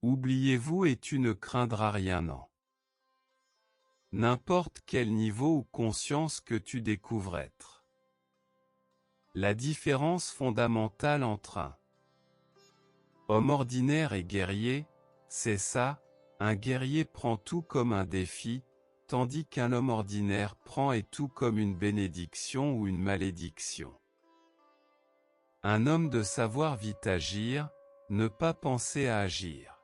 Oubliez-vous et tu ne craindras rien non. N'importe quel niveau ou conscience que tu découvres être. La différence fondamentale entre un homme ordinaire et guerrier, c'est ça, un guerrier prend tout comme un défi, tandis qu'un homme ordinaire prend et tout comme une bénédiction ou une malédiction. Un homme de savoir vite agir, ne pas penser à agir.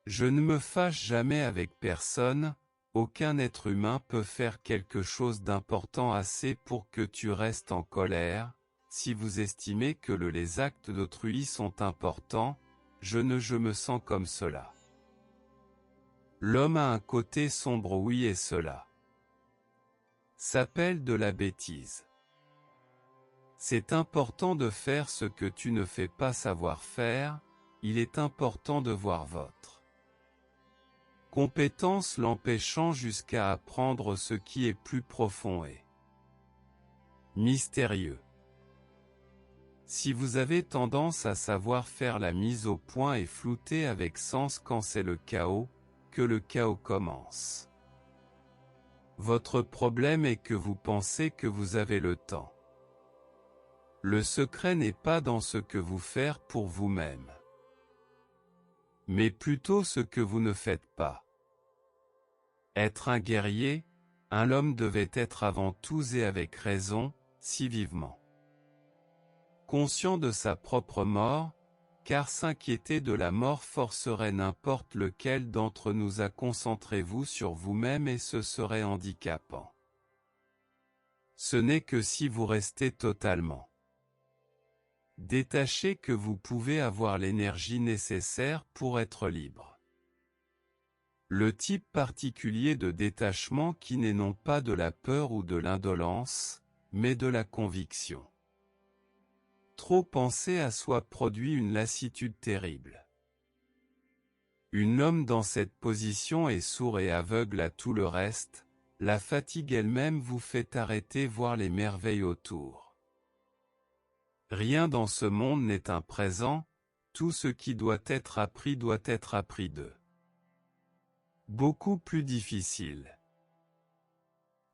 Je ne me fâche jamais avec personne, aucun être humain peut faire quelque chose d'important assez pour que tu restes en colère. Si vous estimez que les actes d'autrui sont importants, je me sens comme cela. L'homme a un côté sombre, oui, et cela s'appelle de la bêtise. C'est important de faire ce que tu ne fais pas savoir faire, il est important de voir votre compétence l'empêchant jusqu'à apprendre ce qui est plus profond et mystérieux. Si vous avez tendance à savoir faire la mise au point et flouter avec sens quand c'est le chaos, que le chaos commence. Votre problème est que vous pensez que vous avez le temps. Le secret n'est pas dans ce que vous faites pour vous-même, mais plutôt ce que vous ne faites pas. Être un guerrier, un homme devait être avant tout et avec raison, si vivement conscient de sa propre mort, car s'inquiéter de la mort forcerait n'importe lequel d'entre nous à concentrez-vous sur vous-même et ce serait handicapant. Ce n'est que si vous restez totalement détaché que vous pouvez avoir l'énergie nécessaire pour être libre. Le type particulier de détachement qui n'est non pas de la peur ou de l'indolence, mais de la conviction. Trop penser à soi produit une lassitude terrible. Un homme dans cette position est sourd et aveugle à tout le reste, la fatigue elle-même vous fait arrêter voir les merveilles autour. Rien dans ce monde n'est un présent, tout ce qui doit être appris d'eux. Beaucoup plus difficile.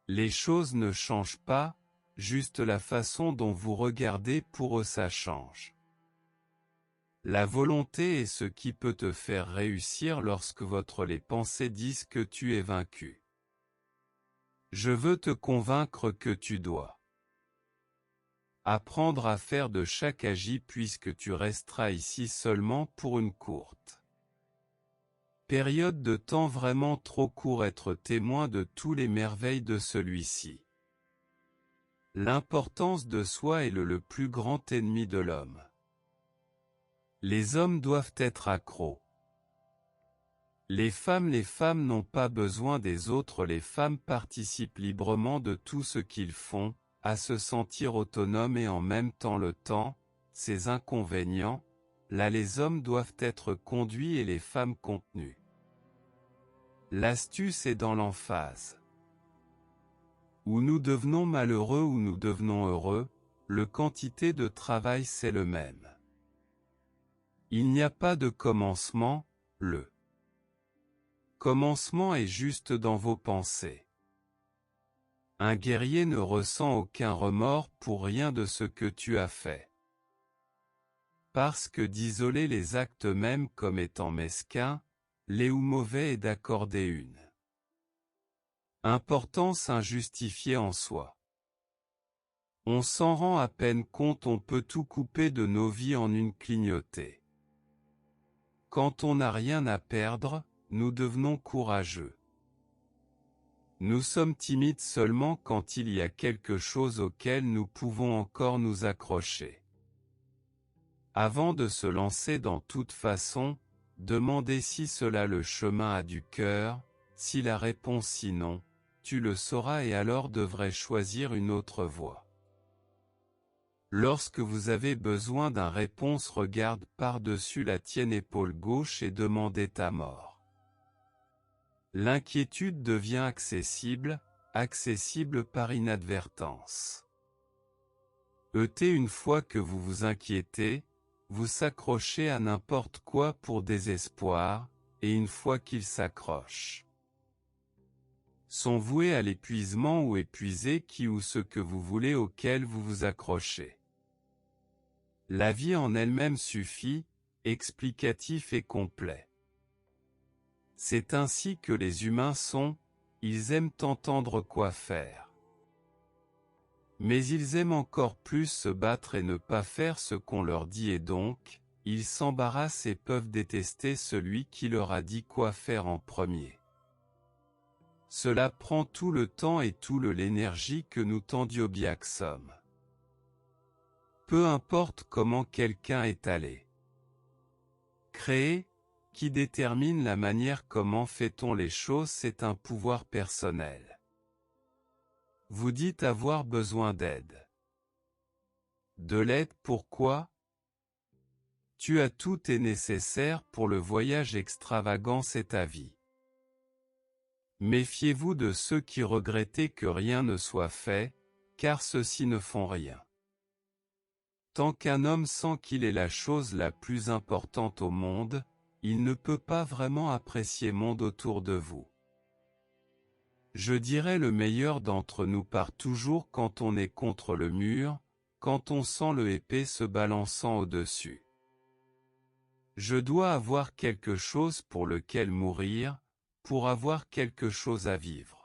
Les choses ne changent pas, juste la façon dont vous regardez pour eux ça change. La volonté est ce qui peut te faire réussir lorsque les pensées disent que tu es vaincu. Je veux te convaincre que tu dois apprendre à faire de chaque agi puisque tu resteras ici seulement pour une courte période de temps vraiment trop court être témoin de tous les merveilles de celui-ci. L'importance de soi est le plus grand ennemi de l'homme. Les hommes doivent être accros. Les femmes n'ont pas besoin des autres, les femmes participent librement de tout ce qu'ils font, à se sentir autonomes et en même temps le temps, ces inconvénients, là les hommes doivent être conduits et les femmes contenues. L'astuce est dans l'emphase. Où nous devenons malheureux ou nous devenons heureux, le quantité de travail c'est le même. Il n'y a pas de commencement, le commencement est juste dans vos pensées. Un guerrier ne ressent aucun remords pour rien de ce que tu as fait. Parce que d'isoler les actes mêmes comme étant mesquins, les ou mauvais et d'accorder une importance injustifiée en soi. On s'en rend à peine compte, on peut tout couper de nos vies en une clignotée. Quand on n'a rien à perdre, nous devenons courageux. Nous sommes timides seulement quand il y a quelque chose auquel nous pouvons encore nous accrocher. Avant de se lancer dans toute façon, demandez si cela le chemin a du cœur, si la réponse sinon, tu le sauras et alors devrais choisir une autre voie. Lorsque vous avez besoin d'une réponse, regarde par-dessus la tienne épaule gauche et demandez ta mort. L'inquiétude devient accessible par inadvertance. Une fois que vous vous inquiétez, vous s'accrochez à n'importe quoi pour désespoir, et une fois qu'ils s'accrochent, sont voués à l'épuisement ou épuisés qui ou ce que vous voulez auquel vous vous accrochez. La vie en elle-même suffit, explicatif et complet. C'est ainsi que les humains sont, ils aiment entendre quoi faire. Mais ils aiment encore plus se battre et ne pas faire ce qu'on leur dit et donc, ils s'embarrassent et peuvent détester celui qui leur a dit quoi faire en premier. Cela prend tout le temps et tout l'énergie que nous tendiobiaques sommes. Peu importe comment quelqu'un est allé créer, qui détermine la manière comment fait-on les choses, c'est un pouvoir personnel. Vous dites avoir besoin d'aide. De l'aide pourquoi? Tu as tout est nécessaire pour le voyage extravagant, c'est ta vie. Méfiez-vous de ceux qui regrettent que rien ne soit fait, car ceux-ci ne font rien. Tant qu'un homme sent qu'il est la chose la plus importante au monde, il ne peut pas vraiment apprécier le monde autour de vous. Je dirais le meilleur d'entre nous part toujours quand on est contre le mur, quand on sent le épée se balançant au-dessus. Je dois avoir quelque chose pour lequel mourir, pour avoir quelque chose à vivre.